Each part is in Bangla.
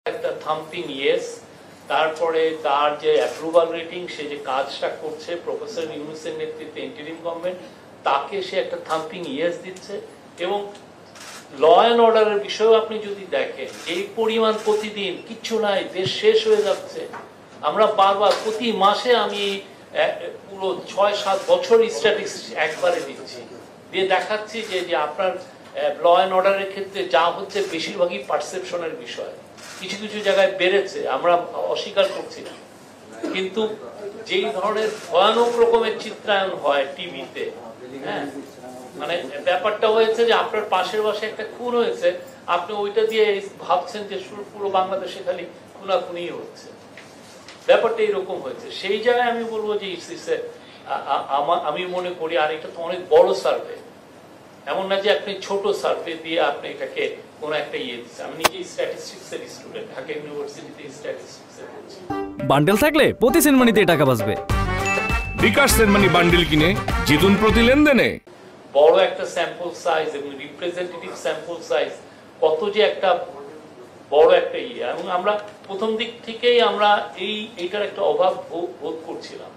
একটা থাম্পিং ইয়েস, তারপরে তার যে অ্যাপ্রুভাল রেটিং, সে যে কাজটা করছে প্রফেসর ইউনূসের নেতৃত্বে ইন্টারিম গভর্নমেন্ট, তাকে সে একটা থাম্পিং ইয়েস দিচ্ছে। এবং ল অ্যান্ড অর্ডারের বিষয়েও আপনি যদি দেখেন এই পরিমাণ প্রতিদিন কিচ্ছু নাই, দেশ শেষ হয়ে যাচ্ছে। আমরা বারবার প্রতি মাসে আমি পুরো 6-7 বছর স্ট্যাটিস্টিক্স একবারে দিচ্ছি, দিয়ে দেখাচ্ছি যে আপনার ল অ্যান্ড অর্ডারের ক্ষেত্রে যা হচ্ছে বেশিরভাগই পারসেপশনের বিষয়। কিছু কিছু জায়গায় বেড়েছে, আমরা অস্বীকার করছি না, কিন্তু যেই ধরনের ভয়ানক রকমের চিত্রায়ন হয় টিভিতে, হ্যাঁ, মানে ব্যাপারটা হয়েছে যে আপনার পাশের বাসায় একটা খুন হয়েছে, আপনি ওইটা দিয়ে ভাবছেন যে পুরো বাংলাদেশে খালি খুনাখুনি হচ্ছে। ব্যাপারটা এরকম হয়েছে। সেই জায়গায় আমি বলবো যে আমি মনে করি, আর এটা তো অনেক বড় সার্ভে, এমন না যে আপনি ছোট সার্ভে দিয়ে আপনি এটাকে কোন একটা ইয়ে দিচ্ছে। আমি নিজে স্ট্যাটিস্টিক্সের স্টুডেন্ট, ঢাকা ইউনিভার্সিটিতে স্ট্যাটিস্টিক্সে পড়ছি। বান্ডেল থাকলে প্রতি সেনমানিতে টাকা বাঁচবে। বিকাশ সেনমানি বান্ডেল কিনে জিতুন প্রতি লেনদেনে। বড় একটা স্যাম্পল সাইজ এবং রিপ্রেজেন্টেটিভ স্যাম্পল সাইজ, কত যে একটা বড় একটা ইয়ে। এবং আমরা প্রথম দিক থেকেই আমরা এইটার একটা অভাব বোধ করছিলাম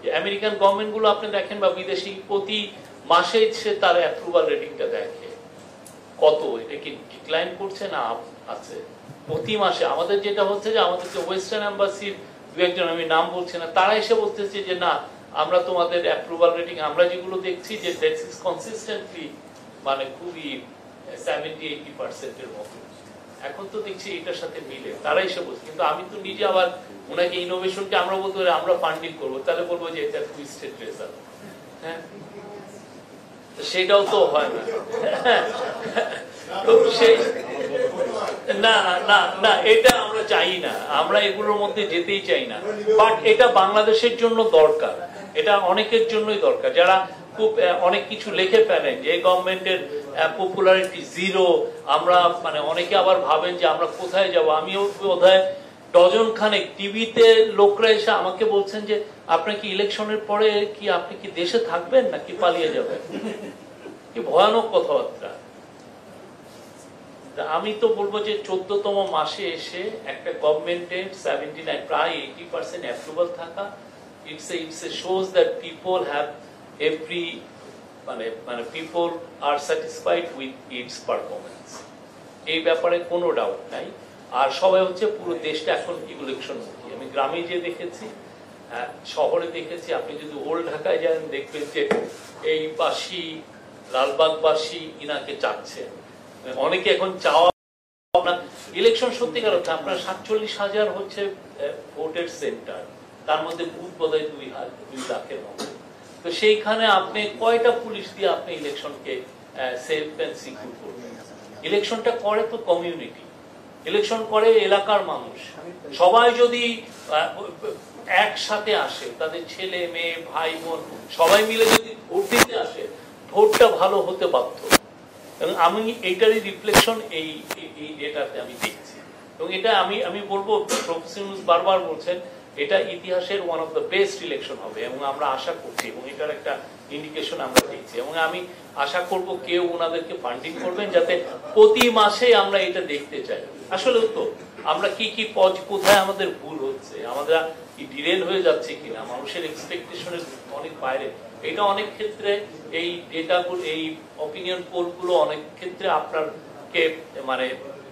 যে আমেরিকান গভর্নমেন্ট গুলো আপনি দেখেন বা বিদেশি, প্রতি মাসে সে তার অ্যাপ্রুভাল রেটিংটা দেখে কত, এটা কি ডিক্লাইন করছে না আছে প্রতি মাসে। আমাদের যেটা হচ্ছে যে আমাদেরকে ওয়েস্টার্ন এম্বাসির দু একজন, আমি নাম বলছি না, তারা এসে বলতেছে যে না, আমরা তোমাদের অ্যাপ্রুভাল রেটিং আমরা যেগুলো দেখছি যে দ্যাটস ইজ কনসিস্টেন্টলি মানে খুবই 70-80% এর মতো। এখন তো দেখছি এটার সাথে মিলে তারা এসে বলছে, কিন্তু আমি তো নিজে আবার ওনাকে ইনোভেশনকে আমরা বলতে পারি আমরা ফান্ডিং করবো, তাহলে বলবো যে এটা টুইস্টেড রেজাল্ট। হ্যাঁ, সেটাও তো হয় না। তো সেই না না না, এটা আমরা চাই না, আমরা এগুলোর মধ্যে যেতেই চাই না। বাট এটা বাংলাদেশের জন্য দরকার, এটা অনেকের জন্যই দরকার যারা খুব অনেক কিছু লিখে ফেলেন যে গভর্নমেন্টের পপুলারিটি জিরো। আমরা মানে অনেকে আবার ভাবেন যে আমরা কোথায় যাব। আমিও বোধহয় ডজন খানেক টিভিতে লোকরা এসে আমাকে বলছেন যে আপনি কি ইলেকশনের পরে কি আপনি কি দেশে থাকবেন নাকি পালিয়ে যাবেন। কি ভয়ানক কথাবার্তা। আমি তো বলবো যে 14তম মাসে এসে একটা গভর্নমেন্টের 79 প্রায় 80% অ্যাপ্রুভাল থাকা, it's a shows that people have every মানে people are satisfied with its performance। এই ব্যাপারে কোনো ডাউট নাই। আর সবাই হচ্ছে পুরো দেশটা এখন ইলেকশন মুখী। আমি গ্রামে যে দেখেছি, শহরে দেখেছি, আপনি যদি ওল্ড ঢাকায় যান দেখবেন যে এই বাসী, লালবাগবাসী ইনাকে চাচ্ছে, অনেকে এখন চাওয়া না। ইলেকশন সত্যিকার অর্থে আপনার 47,000 হচ্ছে ভোটের সেন্টার, তার মধ্যে বুথ বোধহয় 2 লাখের মতো। তো সেইখানে আপনি কয়টা পুলিশ দিয়ে আপনি ইলেকশনকে সেফ এন্ড সিকিউর করবেন? ইলেকশনটা করে তো কমিউনিটি, ইলেকশন করে এলাকার মানুষ। সবাই যদি একসাথে আসে, তাদের ছেলে মেয়ে ভাই বোন সবাই মিলে যদি ভোট দিতে আসে, ভোটটা ভালো হতে বাধ্য। এবং আমি এইটারই রিফ্লেকশন এটাতে আমি দেখছি। এবং এটা আমি বলবো, প্রফেসর ইউনূস বারবার বলছেন এটা ইতিহাসের one of the best election হবে, এবং আমরা আশা করছি, এবং এটার একটা ইন্ডিকেশন আমরা দেখছি। এবং আমি আশা করব কেউ ওনাদেরকে ফান্ডিং করবেন, যাতে প্রতি মাসে আমরা এটা দেখতে চাই। আসলে তো আমরা কি কোথায় আমাদের ভুল হচ্ছে, আমরা কি ডিরেল হয়ে যাচ্ছে কিনা, মানুষের এক্সপেকটেশনের অনেক বাইরে। এটা অনেক ক্ষেত্রে এই ডেটাগুলো, এই অপিনিয়ন পোলগুলো অনেক ক্ষেত্রে আপনাকে মানে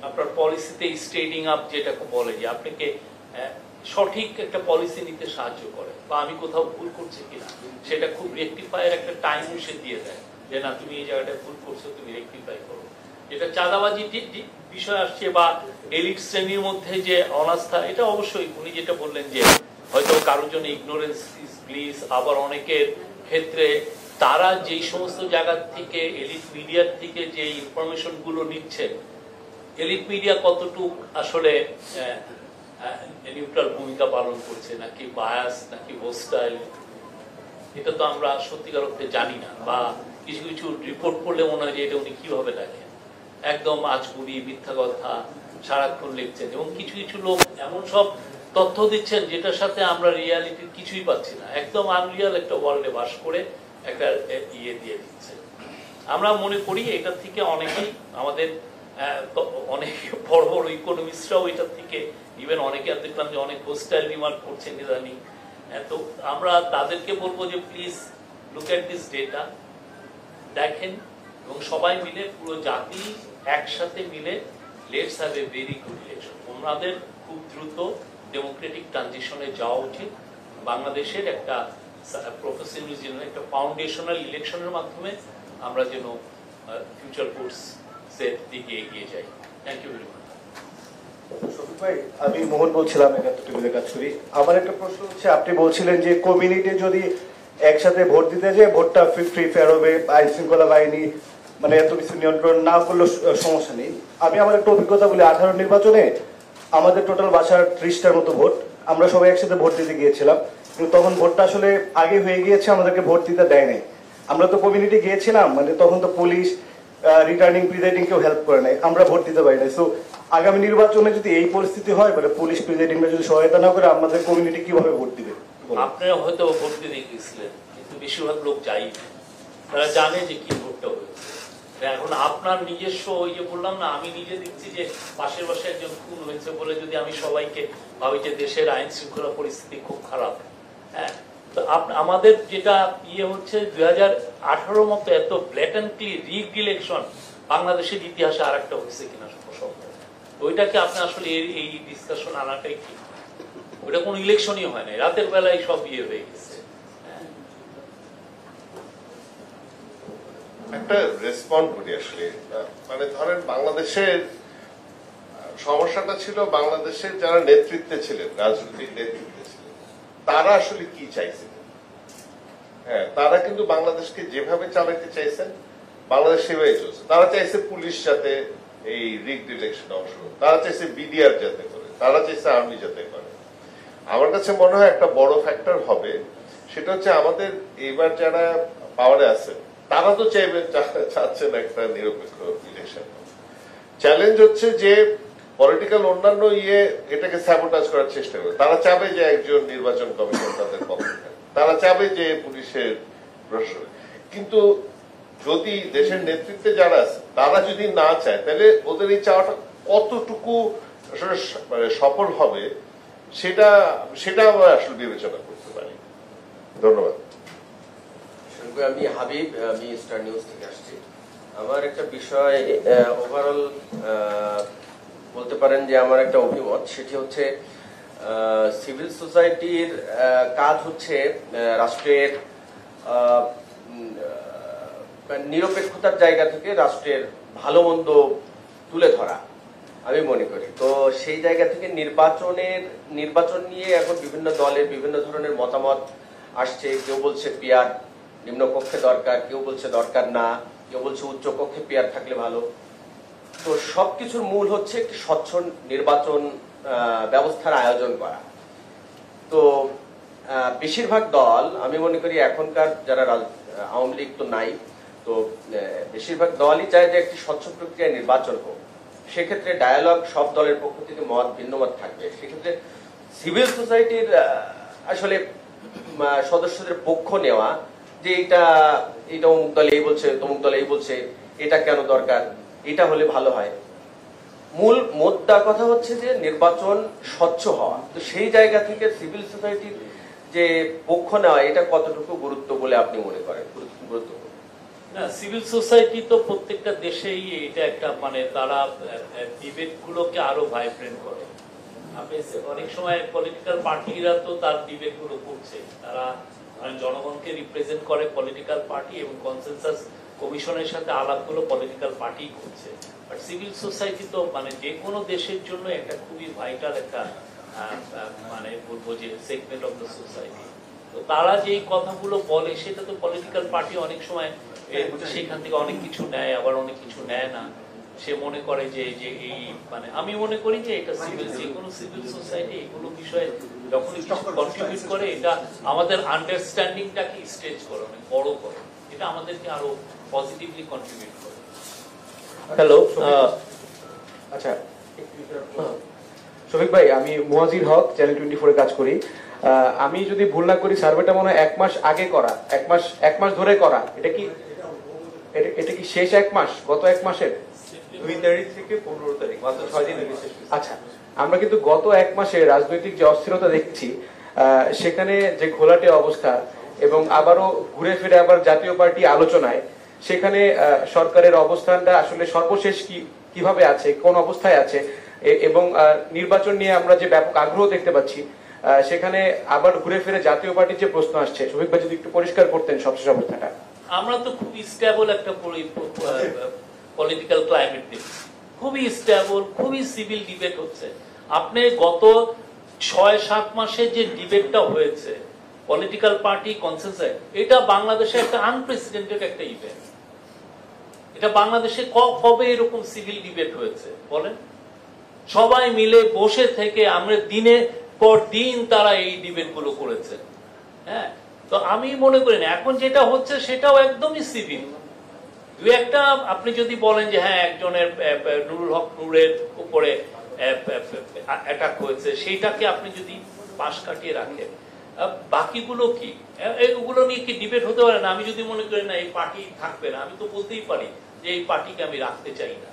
আপনার পলিসিতে স্টেডিং আপ যেটাকে বলে, যে আপনাকে সঠিক একটা পলিসি নিতে সাহায্য করে, বা আমি কোথাও ভুল করছি কিনা সেটা খুব রেকটিফাইয়ের একটা টাইম সে দিয়ে দেয়, যে না তুমি এই জায়গাটায় ভুল করছো, তুমি রেকটিফাই করো। যেটা চাঁদাবাজি বিষয় আসছে বা এলিট শ্রেণীর মধ্যে যে অনাস্থা, এটা অবশ্যই উনি যেটা বললেন যে হয়তো কারোর জন্য ইগনোরেন্স ইজ ব্লিস, আবার অনেকের ক্ষেত্রে তারা যেই সমস্ত জায়গা থেকে এলিট মিডিয়ার থেকে যে ইনফরমেশন গুলো নিচ্ছেন, এলিট মিডিয়া কতটুক আসলে নিউট্রাল ভূমিকা পালন করছে, নাকি বায়াস, নাকি হোস্টাইল, এটা তো আমরা সত্যিকার অর্থে জানি না। বা কিছু কিছু রিপোর্ট করলে মনে হয় যে এটা উনি কিভাবে দেখেন, একদম আজগুবি মিথ্যা কথা সারাক্ষণ লিখছেন। এবং কিছু কিছু লোক এমন সব তথ্য দিচ্ছেন যেটার সাথে আমরা রিয়ালিটির কিছুই পাচ্ছি না, একদম আনরিয়াল একটা ওয়ার্ল্ডে বাস করে একটা ইয়ে দিয়ে দিচ্ছে। আমরা মনে করি এটা থেকে অনেকেই আমাদের তো অনেক বড় বড় ইকোনমিস্টরাও এটার থেকে ইভেন অনেকে দেখলাম যে অনেক হোস্টাইল রিমার্ক করছেন ইদানিং। তো আমরা তাদেরকে বলবো যে please look at this data, দেখেন এবং সবাই মিলে পুরো জাতি একসাথে মিলে let's have a very good election. ওনাদের খুব দ্রুত ডেমোক্রেটিক ট্রানজিশনে যাওয়া উচিত। বাংলাদেশের একটা প্রফেশনাল একটা ফাউন্ডেশনাল ইলেকশনের মাধ্যমে আমরা যেন ফিউচার কোর্স সেট দিকে এগিয়ে যাই। Thank you very much. Shafiq ভাই, আমি মোহন বলছিলাম, ৭১ টিভিতে কাজ করি। আমার একটা প্রশ্ন হচ্ছে, আপনি বলছিলেন যে কমিউনিটি যদি একসাথে ভোট দিতে যায় ভোটটা ফ্রি ফেয়ার হবে, আইন শৃঙ্খলা বাহিনী মানে এত কিছু নিয়ন্ত্রণ না করলেও সমস্যা নেই। আমি আমার একটা অভিজ্ঞতা বলি, 18 নির্বাচনে আমাদের টোটাল বাসার 30টার মতো ভোট, আমরা সবাই একসাথে ভোট দিতে গিয়েছিলাম, কিন্তু তখন ভোটটা আসলে আগে হয়ে গিয়েছে, আমাদেরকে ভোট দিতে দেয় নাই। আমরা তো কমিউনিটি গিয়েছিলাম, মানে তখন তো পুলিশ রিটার্নিং প্রিজাইডিং কেউ হেল্প করে নাই, আমরা ভোট দিতে পারি নাই। সো আগামী নির্বাচনে যদি এই পরিস্থিতি হয়, মানে পুলিশ প্রিজাইডিংরা যদি সহায়তা না করে, আমাদের কমিউনিটি কিভাবে ভোট দিবে? আপনারা হয়তো ভোট দিতে গেছিলেন, কিন্তু বেশিরভাগ লোক যাই, তারা জানে যে কি ভোটটা হয়েছে। এখন আপনার নিজস্ব ওই যে বললাম না, আমি নিজে দেখছি যে পাশের বাসায় একজন খুন হয়েছে বলে যদি আমি সবাইকে ভাবি যে দেশের আইন শৃঙ্খলা পরিস্থিতি খুব খারাপ, হ্যাঁ, তো আমাদের যেটা হচ্ছে 2018 মতো এত ব্ল্যাটেন্টলি রিগড ইলেকশন বাংলাদেশের ইতিহাসে আর একটা হয়েছে কিনা সম্ভব। ওইটাকে আপনি আসলে এই ডিসকাশন আনাটাই ঠিক। ওটা কোনো ইলেকশনই হয় না, রাতের বেলায় সব হয়ে গেছে। একটা রেসপন্ড করি আসলে, মানে ধরেন বাংলাদেশের সমস্যাটা ছিল, বাংলাদেশের যারা নেতৃত্বে ছিলেন, রাজনৈতিক নেতৃত্বে ছিলেন, তারা আসলে কি চাইছেন। হ্যাঁ, তারা কিন্তু বাংলাদেশকে যেভাবে চালাইতে চাইছেন বাংলাদেশ সেভাবে চলছে। তারা চাইছে পুলিশ যাতে এই রিগড ইলেকশনে অংশ, তারা চাইছে বিডিআর যাতে করে, তারা চাইছে আর্মি যাতে করে। আমার কাছে মনে হয় একটা বড় ফ্যাক্টর হবে, সেটা হচ্ছে আমাদের এইবার যারা পাওয়ারে আছে তারা তো চাচ্ছেন একটা নিরপেক্ষ ইলেকশন। চ্যালেঞ্জ হচ্ছে যে পলিটিক্যাল অন্যান্য এটাকে স্যাবোটাজ করার চেষ্টা করে। তারা চাবে যে একজন নির্বাচন কমিশন তাদের পক্ষে, তারা চাবে যে পুলিশের প্রশাসন। কিন্তু যদি দেশের নেতৃত্বে যারা আছে তারা যদি না চায়, তাহলে ওদের এই চাওয়াটা কতটুকু আসলে মানে সফল হবে সেটা আমরা আসলে বিবেচনা করতে পারি। ধন্যবাদ। আমি হাবিব, আমি স্টার নিউজ থেকে আসছি। আমার একটা বিষয় ওভারঅল বলতে পারেন যে আমার একটা অভিমত, সেটি হচ্ছে সিভিল সোসাইটির কাজ হচ্ছে রাষ্ট্রের নিরপেক্ষতার জায়গা থেকে রাষ্ট্রের ভালো মন্দ তুলে ধরা, আমি মনে করি। তো সেই জায়গা থেকে নির্বাচন নিয়ে এখন বিভিন্ন দলের বিভিন্ন ধরনের মতামত আসছে। কেউ বলছে পিয়ার নিম্নকক্ষে দরকার, কেউ বলছে দরকার না, কেউ বলছে উচ্চ কক্ষে পিয়ার থাকলে ভালো। তো সবকিছুর মূল হচ্ছে একটি স্বচ্ছ নির্বাচন ব্যবস্থার আয়োজন করা। তো বেশিরভাগ দল, আমি মনে করি এখনকার যারা আওয়ামী লীগ তো নাই, তো বেশিরভাগ দলই চায় যে একটি স্বচ্ছ প্রক্রিয়ায় নির্বাচন হোক। সেক্ষেত্রে ডায়ালগ, সব দলের পক্ষ থেকে ভিন্ন মত থাকবে। সেক্ষেত্রে সিভিল সোসাইটির আসলে সদস্যদের পক্ষ নেওয়া, যে এটা অমুক দল এই বলছে, তমুক দল এই বলছে, এটা কেন দরকার, এটা হলে ভালো হয়। মূল মোদ্দা কথা হচ্ছে যে নির্বাচন স্বচ্ছ হওয়া। তো সেই জায়গা থেকে সিভিল সোসাইটির যে পক্ষ নেওয়া, এটা কতটুকু গুরুত্ব বলে আপনি মনে করেন? গুরুত্বপূর্ণ না, সিভিল সোসাইটি তো প্রত্যেকটা দেশেই এটা একটা মানে তারা ডিবেট গুলোকে আরো ভাইব্রেন্ট করে। আপনি অনেক সময় পলিটিক্যাল পার্টিরা তো তার ডিবেট গুলো করছে, তারা জনগণকে রিপ্রেজেন্ট করে পলিটিক্যাল পার্টি, এবং কনসেনসাস কমিশনের সাথে আলাপগুলো পলিটিক্যাল পার্টি করছে। বাট সিভিল সোসাইটি তো মানে যে কোনো দেশের জন্য একটা খুবই ভাইটাল একটা মানে বলবো যে সেগমেন্ট অফ দ্য সোসাইটি। তো তারা যে কথাগুলো বলে সেটা তো পলিটিক্যাল পার্টি অনেক সময় সেখান থেকে অনেক কিছু নেয়, আবার অনেক কিছু নেয় না। সে মনে করে যে এই মানে আমি মনে করি যে এটা যে কোনো সিভিল সোসাইটি এগুলো বিষয়ে যখন কিছু কন্ট্রিবিউট করে, এটা আমাদের আন্ডারস্ট্যান্ডিংটাকে স্ট্রেচ করে, অনেক বড় করে, এটা আমাদেরকে আরো পজিটিভলি কন্ট্রিবিউট করে। হ্যালো, আচ্ছা শফিক ভাই, আমি মুয়াজির হক, চ্যানেল 24 এ কাজ করি। আমি যদি ভুল না করি, সার্ভেটা মনে হয় 1 মাস আগে করা, 1 মাস ধরে করা। এটা কি শেষ 1 মাস, গত 1 মাসের? 2 তারিখ থেকে 15 তারিখ মাত্র 6 দিন আগে শেষ হয়েছে। আচ্ছা, আমরা কিন্তু গত এক মাসে রাজনৈতিক যে অস্থিরতা দেখছি, সেখানে যে ঘোলাটে অবস্থা এবং আবারও ঘুরে ফিরে আবার জাতীয় পার্টি আলোচনায়, সেখানে সরকারের অবস্থানটা আসলে সর্বশেষ কিভাবে আছে, কোন অবস্থায় আছে, এবং নির্বাচন নিয়ে আমরা যে ব্যাপক আগ্রহ দেখতে পাচ্ছি, সেখানে আবার ঘুরে ফিরে জাতীয় পার্টির যে প্রশ্ন আসছে, শফিক ভাই যদি একটু পরিষ্কার করতেন সবশেষ অবস্থাটা। আমরা তো খুবই স্টেবল একটা পলিটিক্যাল ক্লাইমেট দেখছি, খুবই স্টেবল, খুবই সিভিল ডিবেট হচ্ছে। আপনি গত 6-7 মাসে যে ডিবেটটা হয়েছে পলিটিক্যাল পার্টি কনসেনসাস, এটা বাংলাদেশে একটা আনপ্রেসিডেন্টেড একটা ইভেন্ট। এটা বাংলাদেশে কবে এরকম সিভিল ডিবেট হয়েছে বলেন? সবাই মিলে বসে থেকে আমরা দিনের পর দিন তারা এই ডিবেট গুলো করেছে। হ্যাঁ, তো আমি মনে করি না এখন যেটা হচ্ছে সেটাও একদমই সিভিল। দু একটা আপনি যদি বলেন যে হ্যাঁ একজনের নুরুল হক নূরের উপরে অ্যাটাক হয়েছে, সেইটাকে আপনি যদি পাশ কাটিয়ে রাখেন, বাকিগুলো কি, এগুলো নিয়ে কি ডিবেট হতে পারে না? আমি যদি মনে করি না এই পার্টি থাকবে না, আমি তো বলতেই পারি যে এই পার্টিকে আমি রাখতে চাই না।